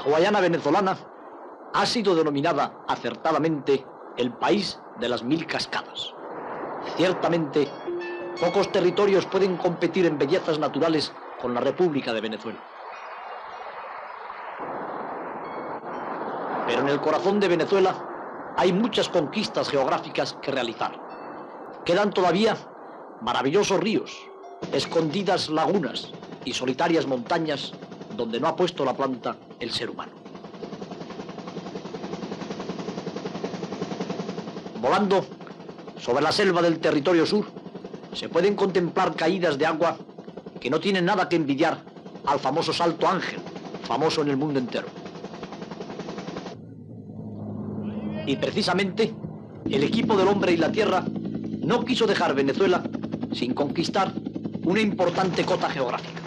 Guayana venezolana ha sido denominada acertadamente el país de las 1000 cascadas. Ciertamente, pocos territorios pueden competir en bellezas naturales con la República de Venezuela. Pero en el corazón de Venezuela hay muchas conquistas geográficas que realizar. Quedan todavía maravillosos ríos, escondidas lagunas y solitarias montañas donde no ha puesto la planta el ser humano. Volando sobre la selva del territorio sur, se pueden contemplar caídas de agua que no tienen nada que envidiar al famoso Salto Ángel, famoso en el mundo entero. Y precisamente, el equipo del hombre y la tierra no quiso dejar Venezuela sin conquistar una importante cota geográfica.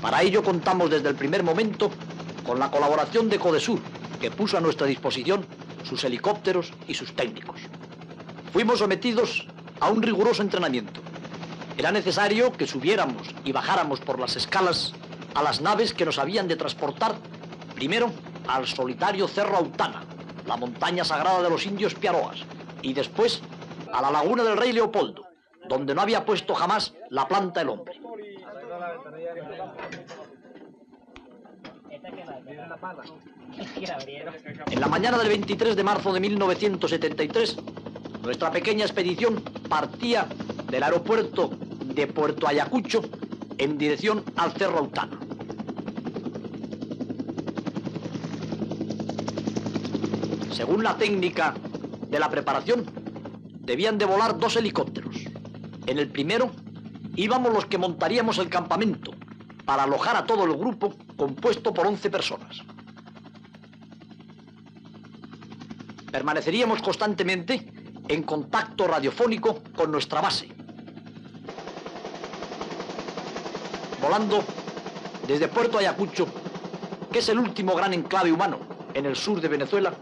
Para ello contamos desde el primer momento con la colaboración de Codesur, que puso a nuestra disposición sus helicópteros y sus técnicos. Fuimos sometidos a un riguroso entrenamiento. Era necesario que subiéramos y bajáramos por las escalas a las naves que nos habían de transportar primero al solitario Cerro Autana, la montaña sagrada de los indios Piaroas, y después a la laguna del Rey Leopoldo, donde no había puesto jamás la planta el hombre. En la mañana del 23 de marzo de 1973, nuestra pequeña expedición partía del aeropuerto de Puerto Ayacucho en dirección al Cerro Autana. Según la técnica de la preparación, debían de volar 2 helicópteros. En el primero íbamos los que montaríamos el campamento para alojar a todo el grupo compuesto por 11 personas. Permaneceríamos constantemente en contacto radiofónico con nuestra base. Volando desde Puerto Ayacucho, que es el último gran enclave humano en el sur de Venezuela,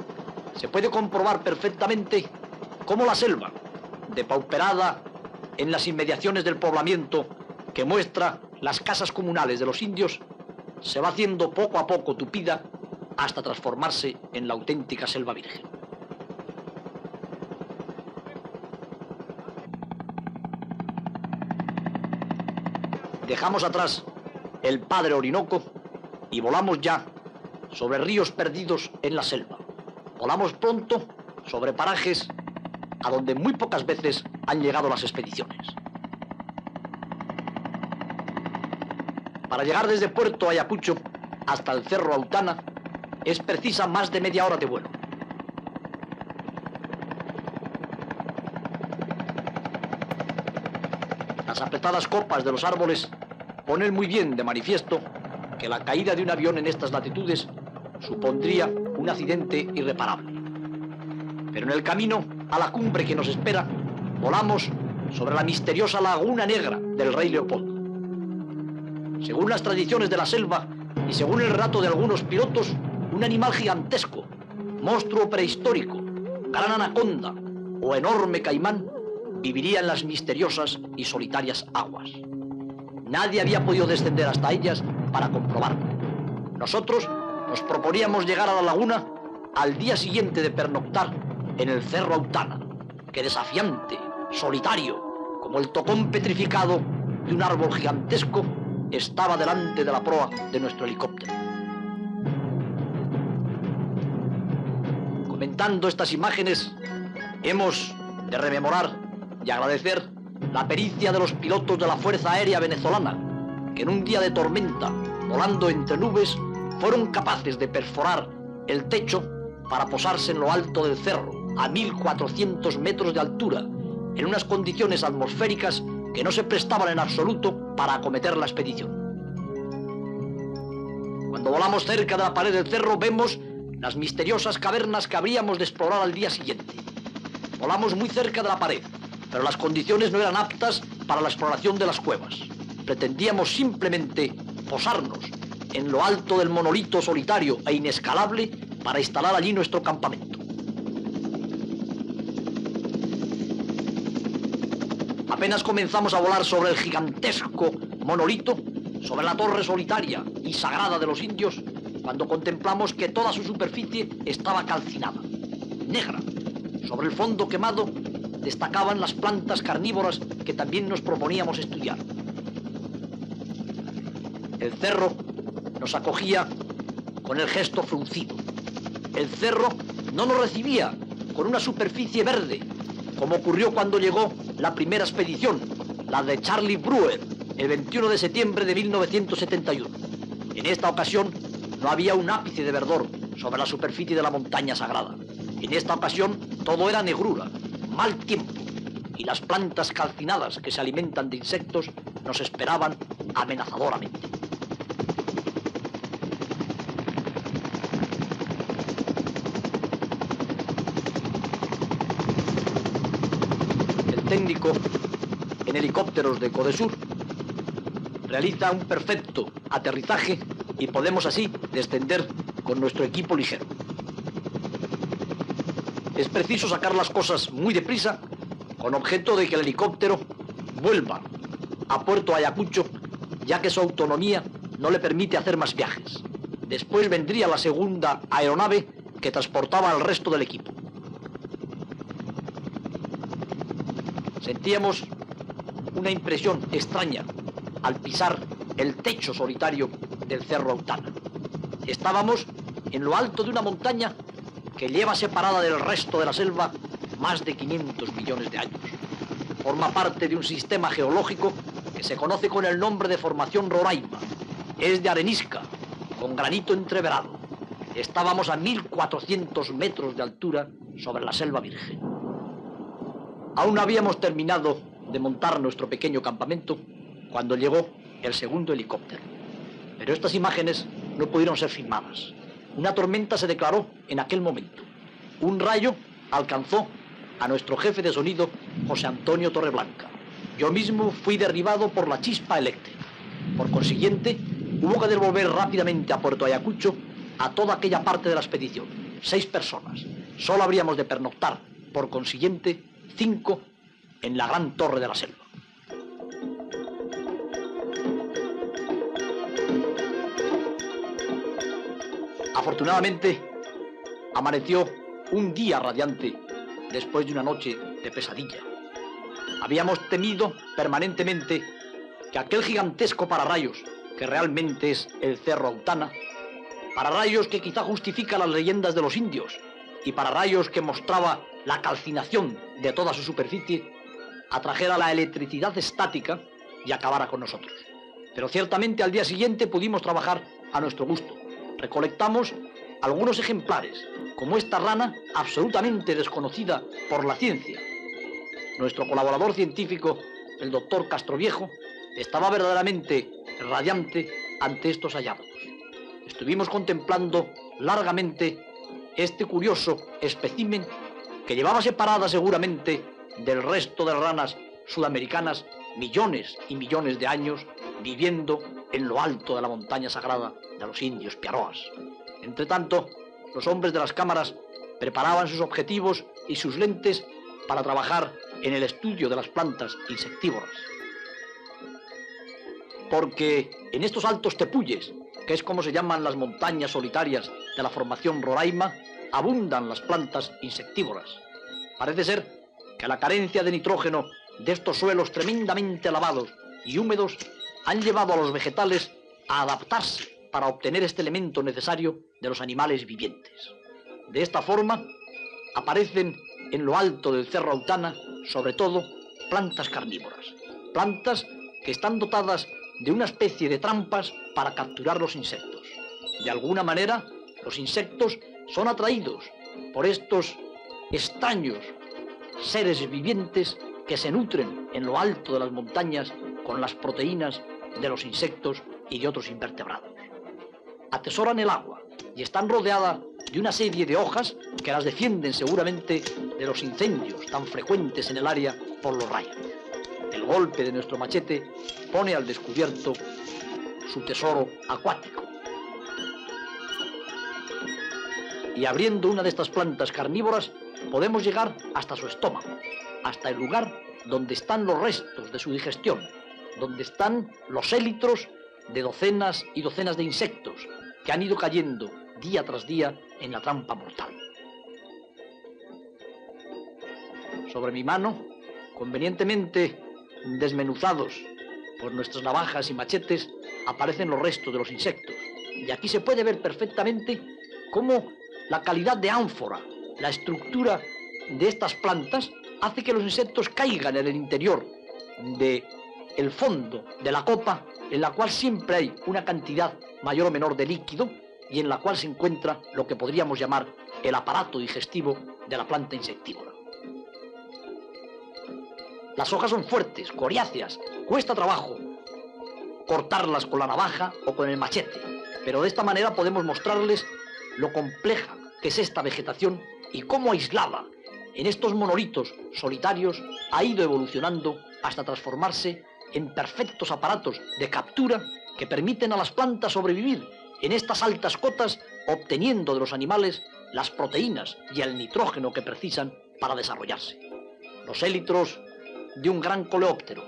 se puede comprobar perfectamente cómo la selva, depauperada en las inmediaciones del poblamiento que muestra las casas comunales de los indios, se va haciendo poco a poco tupida hasta transformarse en la auténtica selva virgen. Dejamos atrás el Padre Orinoco y volamos ya sobre ríos perdidos en la selva. Volamos pronto sobre parajes a donde muy pocas veces han llegado las expediciones. Para llegar desde Puerto Ayacucho hasta el Cerro Autana es precisa más de media hora de vuelo. Las apretadas copas de los árboles ponen muy bien de manifiesto que la caída de un avión en estas latitudes supondría un accidente irreparable. Pero en el camino a la cumbre que nos espera, volamos sobre la misteriosa Laguna Negra del Rey Leopoldo. Según las tradiciones de la selva y según el relato de algunos pilotos, un animal gigantesco, monstruo prehistórico, gran anaconda o enorme caimán viviría en las misteriosas y solitarias aguas. Nadie había podido descender hasta ellas para comprobarlo. Nosotros nos proponíamos llegar a la laguna al día siguiente de pernoctar en el Cerro Autana, que desafiante, solitario, como el tocón petrificado de un árbol gigantesco, estaba delante de la proa de nuestro helicóptero. Comentando estas imágenes, hemos de rememorar y agradecer la pericia de los pilotos de la Fuerza Aérea Venezolana, que en un día de tormenta, volando entre nubes, fueron capaces de perforar el techo para posarse en lo alto del cerro, a 1400 metros de altura, en unas condiciones atmosféricas que no se prestaban en absoluto para acometer la expedición. Cuando volamos cerca de la pared del cerro, vemos las misteriosas cavernas que habríamos de explorar al día siguiente. Volamos muy cerca de la pared, pero las condiciones no eran aptas para la exploración de las cuevas. Pretendíamos simplemente posarnos en lo alto del monolito solitario e inescalable para instalar allí nuestro campamento. Apenas comenzamos a volar sobre el gigantesco monolito, sobre la torre solitaria y sagrada de los indios, cuando contemplamos que toda su superficie estaba calcinada, negra. Sobre el fondo quemado destacaban las plantas carnívoras que también nos proponíamos estudiar. El cerro nos acogía con el gesto fruncido. El cerro no nos recibía con una superficie verde, como ocurrió cuando llegó la primera expedición, la de Charlie Brewer, el 21 de septiembre de 1971. En esta ocasión no había un ápice de verdor sobre la superficie de la montaña sagrada. En esta ocasión todo era negrura, mal tiempo, y las plantas calcinadas que se alimentan de insectos nos esperaban amenazadoramente. El técnico en helicópteros de Codesur realiza un perfecto aterrizaje y podemos así descender con nuestro equipo ligero. Es preciso sacar las cosas muy deprisa con objeto de que el helicóptero vuelva a Puerto Ayacucho, ya que su autonomía no le permite hacer más viajes. Después vendría la segunda aeronave que transportaba al resto del equipo. Sentíamos una impresión extraña al pisar el techo solitario del Cerro Autana. Estábamos en lo alto de una montaña que lleva separada del resto de la selva más de 500 millones de años. Forma parte de un sistema geológico que se conoce con el nombre de Formación Roraima. Es de arenisca, con granito entreverado. Estábamos a 1400 metros de altura sobre la selva virgen. Aún no habíamos terminado de montar nuestro pequeño campamento cuando llegó el segundo helicóptero. Pero estas imágenes no pudieron ser filmadas. Una tormenta se declaró en aquel momento. Un rayo alcanzó a nuestro jefe de sonido, José Antonio Torreblanca. Yo mismo fui derribado por la chispa eléctrica. Por consiguiente, hubo que devolver rápidamente a Puerto Ayacucho a toda aquella parte de la expedición. 6 personas. Solo habríamos de pernoctar, por consiguiente, 5 en la gran torre de la selva. Afortunadamente, amaneció un día radiante después de una noche de pesadilla. Habíamos temido permanentemente que aquel gigantesco pararrayos, que realmente es el Cerro Autana, pararrayos que quizá justifica las leyendas de los indios y pararrayos que mostraba la calcinación de toda su superficie, atrajera la electricidad estática y acabara con nosotros. Pero ciertamente al día siguiente pudimos trabajar a nuestro gusto. Recolectamos algunos ejemplares, como esta rana absolutamente desconocida por la ciencia. Nuestro colaborador científico, el doctor Castroviejo, estaba verdaderamente radiante ante estos hallazgos. Estuvimos contemplando largamente este curioso espécimen que llevaba separada seguramente del resto de ranas sudamericanas millones y millones de años viviendo en lo alto de la montaña sagrada de los indios Piaroas. Entre tanto, los hombres de las cámaras preparaban sus objetivos y sus lentes para trabajar en el estudio de las plantas insectívoras. Porque en estos altos tepuyes, que es como se llaman las montañas solitarias de la Formación Roraima, abundan las plantas insectívoras. Parece ser que la carencia de nitrógeno de estos suelos tremendamente lavados y húmedos han llevado a los vegetales a adaptarse para obtener este elemento necesario de los animales vivientes. De esta forma, aparecen en lo alto del Cerro Autana, sobre todo, plantas carnívoras. Plantas que están dotadas de una especie de trampas para capturar los insectos. De alguna manera, los insectos son atraídos por estos extraños seres vivientes que se nutren en lo alto de las montañas con las proteínas de los insectos y de otros invertebrados. Atesoran el agua y están rodeadas de una serie de hojas que las defienden seguramente de los incendios tan frecuentes en el área por los rayos. El golpe de nuestro machete pone al descubierto su tesoro acuático. Y abriendo una de estas plantas carnívoras, podemos llegar hasta su estómago, hasta el lugar donde están los restos de su digestión, donde están los élitros de docenas y docenas de insectos que han ido cayendo día tras día en la trampa mortal. Sobre mi mano, convenientemente desmenuzados por nuestras navajas y machetes, aparecen los restos de los insectos. Y aquí se puede ver perfectamente cómo la calidad de ánfora, la estructura de estas plantas, hace que los insectos caigan en el interior del fondo de la copa, en la cual siempre hay una cantidad mayor o menor de líquido y en la cual se encuentra lo que podríamos llamar el aparato digestivo de la planta insectívora. Las hojas son fuertes, coriáceas, cuesta trabajo cortarlas con la navaja o con el machete, pero de esta manera podemos mostrarles lo compleja que es esta vegetación y cómo aislada en estos monolitos solitarios ha ido evolucionando hasta transformarse en perfectos aparatos de captura que permiten a las plantas sobrevivir en estas altas cotas, obteniendo de los animales las proteínas y el nitrógeno que precisan para desarrollarse. Los élitros de un gran coleóptero,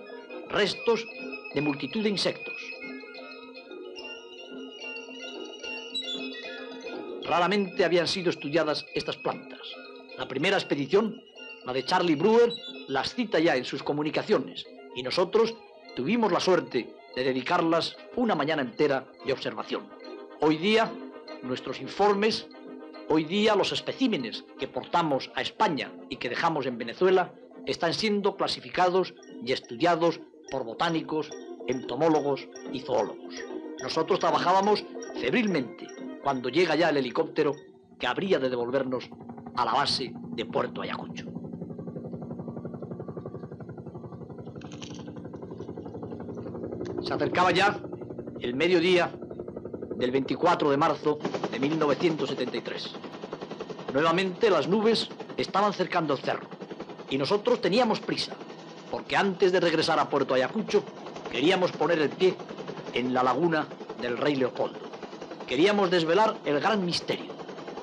restos de multitud de insectos. Raramente habían sido estudiadas estas plantas. La primera expedición, la de Charlie Brewer, las cita ya en sus comunicaciones y nosotros tuvimos la suerte de dedicarlas una mañana entera de observación. Hoy día, nuestros informes, hoy día los especímenes que portamos a España y que dejamos en Venezuela están siendo clasificados y estudiados por botánicos, entomólogos y zoólogos. Nosotros trabajábamos febrilmente cuando llega ya el helicóptero que habría de devolvernos a la base de Puerto Ayacucho. Se acercaba ya el mediodía del 24 de marzo de 1973. Nuevamente las nubes estaban cercando el cerro y nosotros teníamos prisa, porque antes de regresar a Puerto Ayacucho queríamos poner el pie en la laguna del Rey Leopoldo. Queríamos desvelar el gran misterio.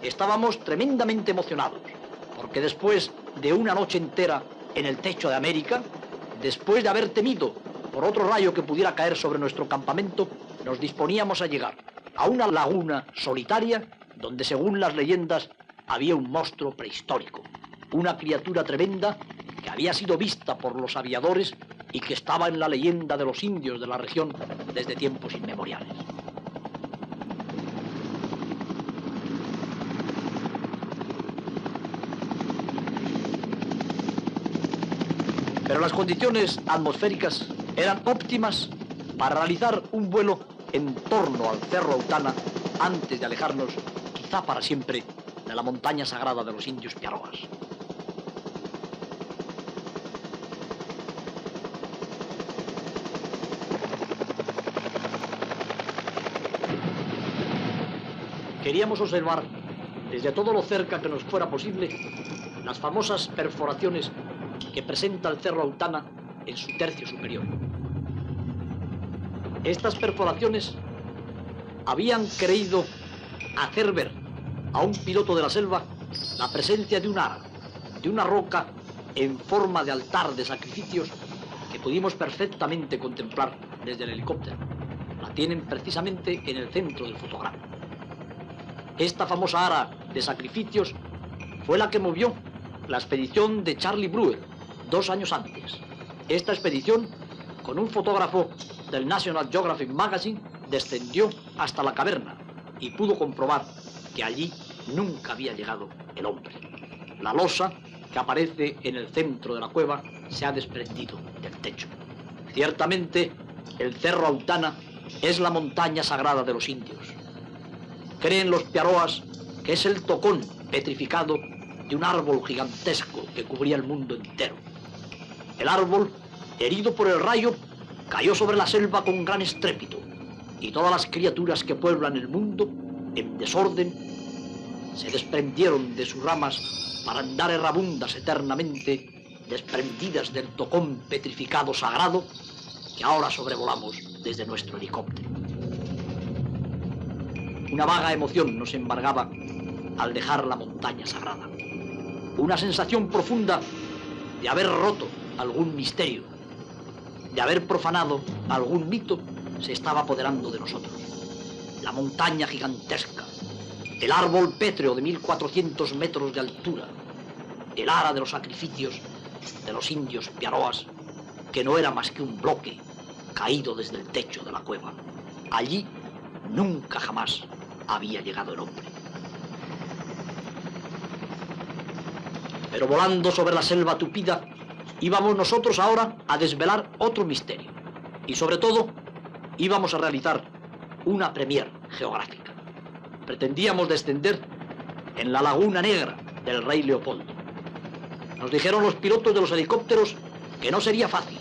Estábamos tremendamente emocionados, porque después de una noche entera en el techo de América, después de haber temido por otro rayo que pudiera caer sobre nuestro campamento, nos disponíamos a llegar a una laguna solitaria donde, según las leyendas, había un monstruo prehistórico, una criatura tremenda que había sido vista por los aviadores y que estaba en la leyenda de los indios de la región desde tiempos inmemoriales. Pero las condiciones atmosféricas eran óptimas para realizar un vuelo en torno al Cerro Autana antes de alejarnos, quizá para siempre, de la montaña sagrada de los indios piaroas. Queríamos observar, desde todo lo cerca que nos fuera posible, las famosas perforaciones que presenta el Cerro Autana en su tercio superior. Estas perforaciones habían creído hacer ver a un piloto de la selva la presencia de un ara, de una roca en forma de altar de sacrificios que pudimos perfectamente contemplar desde el helicóptero. La tienen precisamente en el centro del fotograma. Esta famosa ara de sacrificios fue la que movió la expedición de Charlie Brewer 2 años antes. Esta expedición, con un fotógrafo del National Geographic Magazine, descendió hasta la caverna y pudo comprobar que allí nunca había llegado el hombre. La losa que aparece en el centro de la cueva se ha desprendido del techo. Ciertamente, el Cerro Autana es la montaña sagrada de los indios. Creen los piaroas que es el tocón petrificado de un árbol gigantesco que cubría el mundo entero. El árbol, herido por el rayo, cayó sobre la selva con gran estrépito, y todas las criaturas que pueblan el mundo, en desorden, se desprendieron de sus ramas para andar errabundas eternamente, desprendidas del tocón petrificado sagrado que ahora sobrevolamos desde nuestro helicóptero. Una vaga emoción nos embargaba al dejar la montaña sagrada. Una sensación profunda de haber roto algún misterio, de haber profanado algún mito, se estaba apoderando de nosotros. La montaña gigantesca, el árbol pétreo de 1400 metros de altura, el ara de los sacrificios de los indios piaroas, que no era más que un bloque caído desde el techo de la cueva. Allí nunca jamás había llegado el hombre. Pero volando sobre la selva tupida, íbamos nosotros ahora a desvelar otro misterio. Y sobre todo, íbamos a realizar una premier geográfica. Pretendíamos descender en la Laguna Negra del Rey Leopoldo. Nos dijeron los pilotos de los helicópteros que no sería fácil,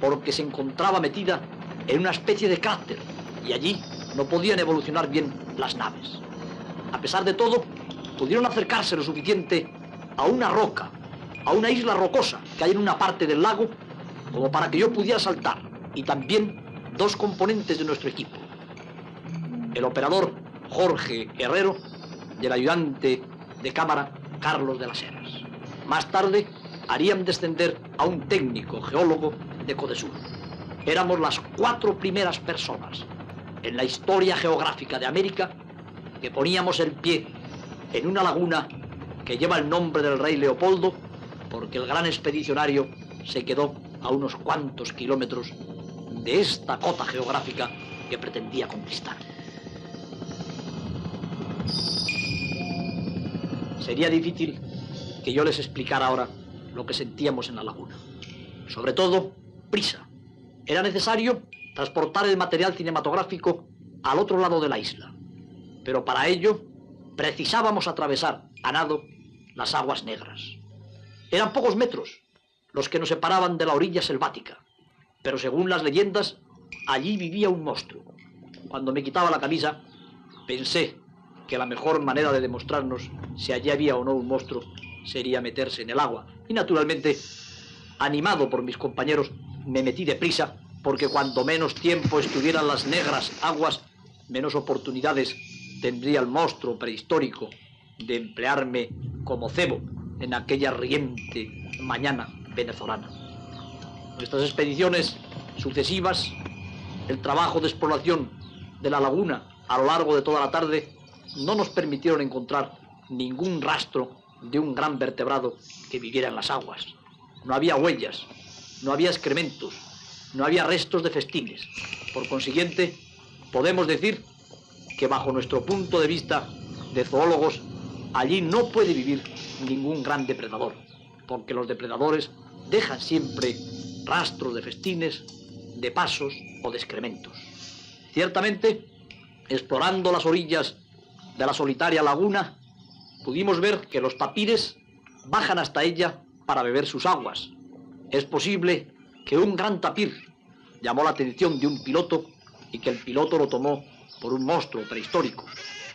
porque se encontraba metida en una especie de cráter y allí no podían evolucionar bien las naves. A pesar de todo, pudieron acercarse lo suficiente a una roca, a una isla rocosa que hay en una parte del lago, como para que yo pudiera saltar, y también 2 componentes de nuestro equipo. El operador Jorge Herrero y el ayudante de cámara Carlos de las Heras. Más tarde harían descender a un técnico geólogo de Codesur. Éramos las 4 primeras personas en la historia geográfica de América que poníamos el pie en una laguna que lleva el nombre del Rey Leopoldo, porque el gran expedicionario se quedó a unos cuantos kilómetros de esta cota geográfica que pretendía conquistar. Sería difícil que yo les explicara ahora lo que sentíamos en la laguna. Sobre todo, prisa. Era necesario transportar el material cinematográfico al otro lado de la isla. Pero para ello, precisábamos atravesar a nado las aguas negras. Eran pocos metros los que nos separaban de la orilla selvática, pero según las leyendas, allí vivía un monstruo. Cuando me quitaba la camisa, pensé que la mejor manera de demostrarnos si allí había o no un monstruo sería meterse en el agua. Y naturalmente, animado por mis compañeros, me metí deprisa, porque cuanto menos tiempo estuvieran las negras aguas, menos oportunidades tendría el monstruo prehistórico de emplearme como cebo en aquella riente mañana venezolana. Nuestras expediciones sucesivas, el trabajo de exploración de la laguna a lo largo de toda la tarde, no nos permitieron encontrar ningún rastro de un gran vertebrado que viviera en las aguas. No había huellas, no había excrementos, no había restos de festines. Por consiguiente, podemos decir que bajo nuestro punto de vista de zoólogos, allí no puede vivir ningún gran depredador, porque los depredadores dejan siempre rastros de festines, de pasos o de excrementos. Ciertamente, explorando las orillas de la solitaria laguna, pudimos ver que los tapires bajan hasta ella para beber sus aguas. Es posible que un gran tapir llamó la atención de un piloto y que el piloto lo tomó por un monstruo prehistórico.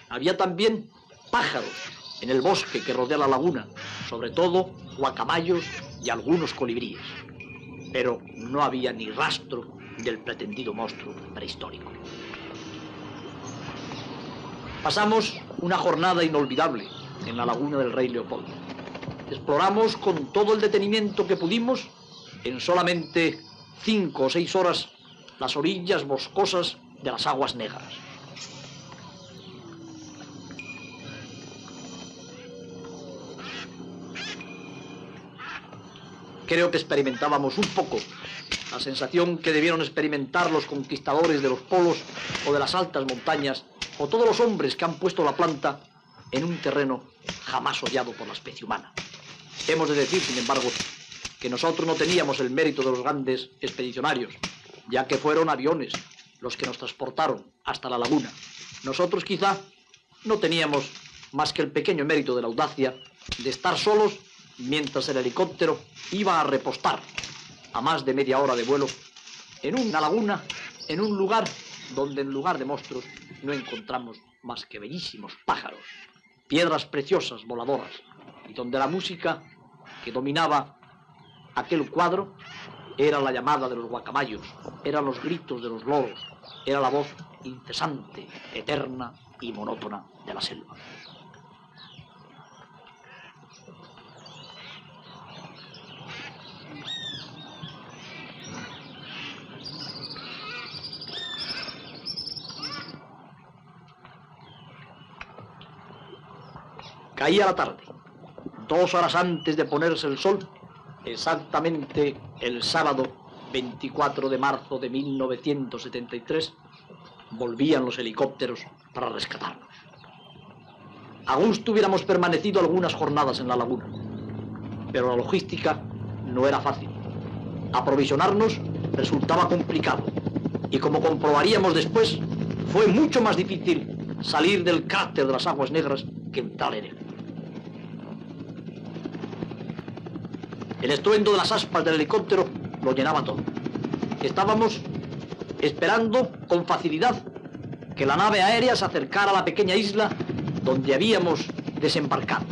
Había también pájaros en el bosque que rodea la laguna, sobre todo guacamayos y algunos colibríes. Pero no había ni rastro del pretendido monstruo prehistórico. Pasamos una jornada inolvidable en la laguna del Rey Leopoldo. Exploramos con todo el detenimiento que pudimos, en solamente 5 o 6 horas, las orillas boscosas de las aguas negras. Creo que experimentábamos un poco la sensación que debieron experimentar los conquistadores de los polos o de las altas montañas, o todos los hombres que han puesto la planta en un terreno jamás hollado por la especie humana. Hemos de decir, sin embargo, que nosotros no teníamos el mérito de los grandes expedicionarios, ya que fueron aviones los que nos transportaron hasta la laguna. Nosotros quizá no teníamos más que el pequeño mérito de la audacia de estar solos mientras el helicóptero iba a repostar a más de media hora de vuelo en una laguna, en un lugar donde en lugar de monstruos no encontramos más que bellísimos pájaros, piedras preciosas voladoras, y donde la música que dominaba aquel cuadro era la llamada de los guacamayos, eran los gritos de los loros, era la voz incesante, eterna y monótona de la selva. Caía la tarde. 2 horas antes de ponerse el sol, exactamente el sábado 24 de marzo de 1973, volvían los helicópteros para rescatarnos. A gusto hubiéramos permanecido algunas jornadas en la laguna, pero la logística no era fácil. Aprovisionarnos resultaba complicado, y como comprobaríamos después, fue mucho más difícil salir del cráter de las aguas negras que entrar en él. El estruendo de las aspas del helicóptero lo llenaba todo. Estábamos esperando con facilidad que la nave aérea se acercara a la pequeña isla donde habíamos desembarcado.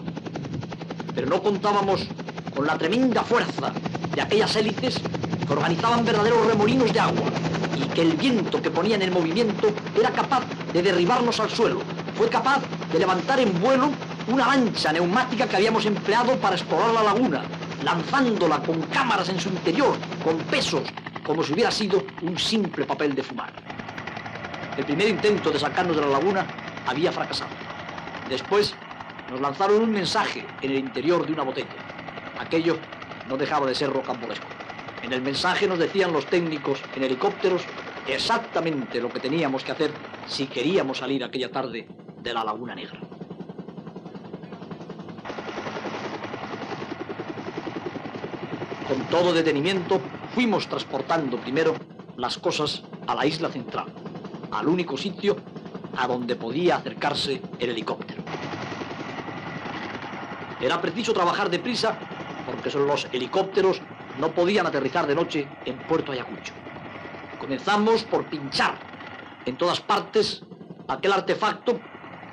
Pero no contábamos con la tremenda fuerza de aquellas hélices que organizaban verdaderos remolinos de agua y que el viento que ponían en movimiento era capaz de derribarnos al suelo. Fue capaz de levantar en vuelo una lancha neumática que habíamos empleado para explorar la laguna, lanzándola con cámaras en su interior, con pesos, como si hubiera sido un simple papel de fumar. El primer intento de sacarnos de la laguna había fracasado. Después nos lanzaron un mensaje en el interior de una botella. Aquello no dejaba de ser rocambolesco. En el mensaje nos decían los técnicos en helicópteros exactamente lo que teníamos que hacer si queríamos salir aquella tarde de la Laguna Negra. Con todo detenimiento fuimos transportando primero las cosas a la isla central, al único sitio a donde podía acercarse el helicóptero. Era preciso trabajar deprisa porque los helicópteros no podían aterrizar de noche en Puerto Ayacucho. Comenzamos por pinchar en todas partes aquel artefacto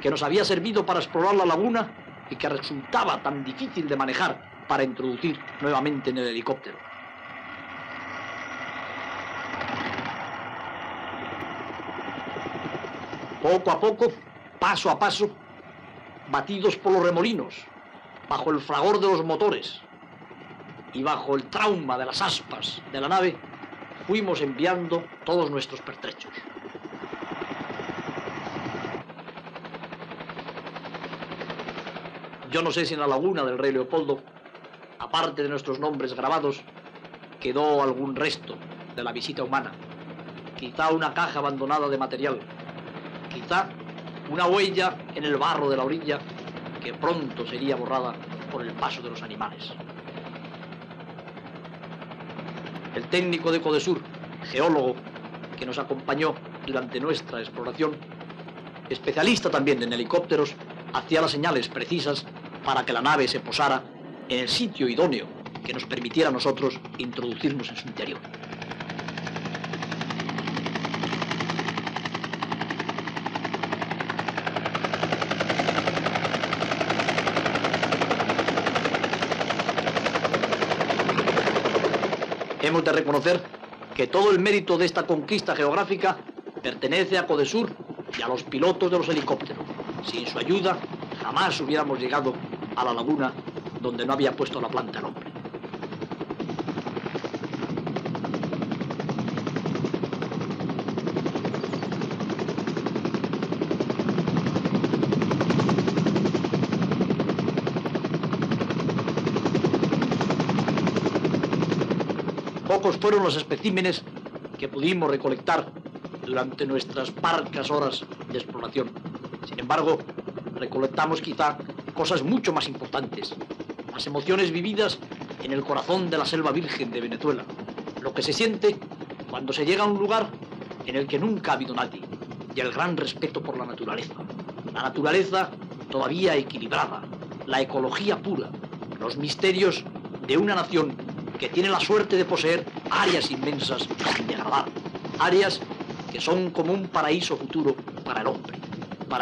que nos había servido para explorar la laguna y que resultaba tan difícil de manejar para introducir nuevamente en el helicóptero. Poco a poco, paso a paso, batidos por los remolinos, bajo el fragor de los motores y bajo el trauma de las aspas de la nave, fuimos enviando todos nuestros pertrechos. Yo no sé si en la laguna del Rey Leopoldo, aparte de nuestros nombres grabados, quedó algún resto de la visita humana. Quizá una caja abandonada de material. Quizá una huella en el barro de la orilla que pronto sería borrada por el paso de los animales. El técnico de Codesur, geólogo, que nos acompañó durante nuestra exploración, especialista también en helicópteros, hacía las señales precisas para que la nave se posara en el sitio idóneo que nos permitiera a nosotros introducirnos en su interior. Hemos de reconocer que todo el mérito de esta conquista geográfica pertenece a Codesur y a los pilotos de los helicópteros. Sin su ayuda, jamás hubiéramos llegado a la laguna donde no había puesto la planta el hombre. Pocos fueron los especímenes que pudimos recolectar durante nuestras parcas horas de exploración. Sin embargo, recolectamos quizá cosas mucho más importantes, las emociones vividas en el corazón de la selva virgen de Venezuela, lo que se siente cuando se llega a un lugar en el que nunca ha habido nadie, y el gran respeto por la naturaleza todavía equilibrada, la ecología pura, los misterios de una nación que tiene la suerte de poseer áreas inmensas sin degradar, áreas que son como un paraíso futuro para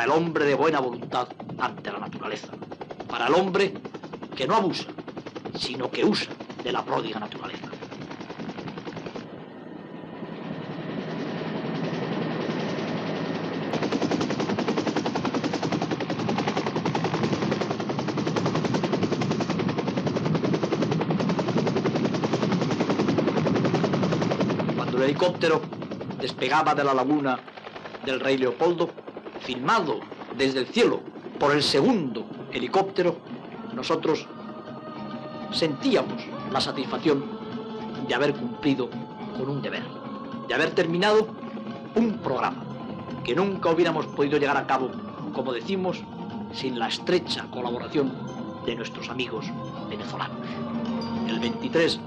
el hombre de buena voluntad ante la naturaleza, para el hombre que no abusa, sino que usa de la pródiga naturaleza. Cuando el helicóptero despegaba de la laguna del Rey Leopoldo, filmado desde el cielo por el segundo helicóptero, nosotros sentíamos la satisfacción de haber cumplido con un deber, de haber terminado un programa que nunca hubiéramos podido llegar a cabo, como decimos, sin la estrecha colaboración de nuestros amigos venezolanos. El 23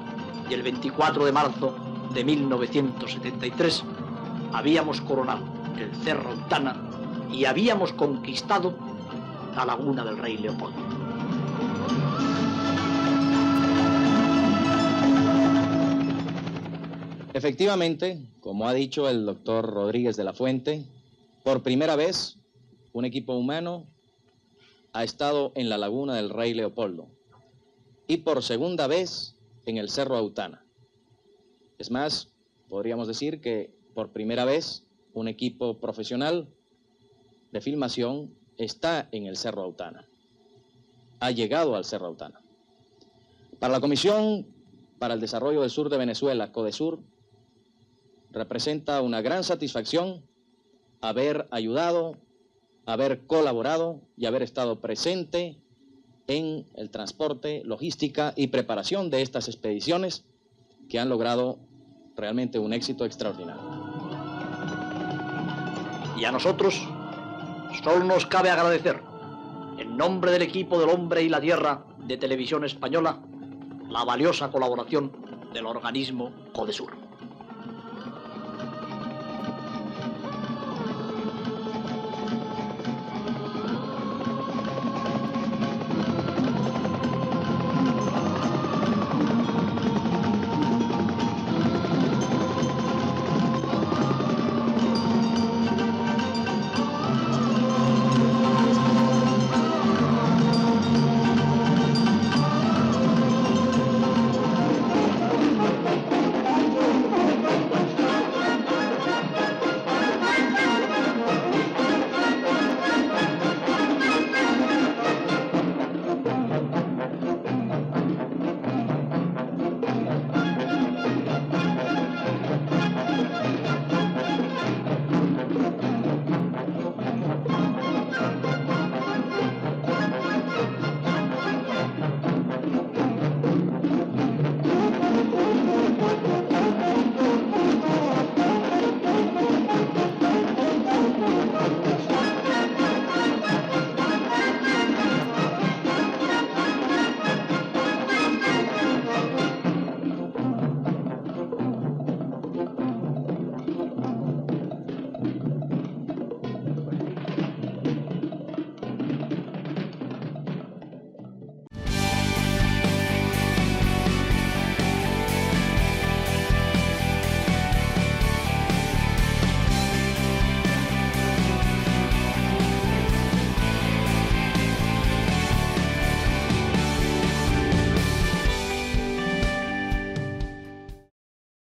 y el 24 de marzo de 1973 habíamos coronado el Cerro Autana y habíamos conquistado la laguna del Rey Leopoldo. Efectivamente, como ha dicho el doctor Rodríguez de la Fuente, por primera vez un equipo humano ha estado en la laguna del Rey Leopoldo y por segunda vez en el Cerro Autana. Es más, podríamos decir que por primera vez un equipo profesional de filmación está en el Cerro Autana, ha llegado al Cerro Autana. Para la Comisión para el Desarrollo del Sur de Venezuela, CODESUR, representa una gran satisfacción haber ayudado, haber colaborado y haber estado presente en el transporte, logística y preparación de estas expediciones que han logrado realmente un éxito extraordinario. Y a nosotros solo nos cabe agradecer, en nombre del equipo del Hombre y la Tierra de Televisión Española, la valiosa colaboración del organismo CODESUR.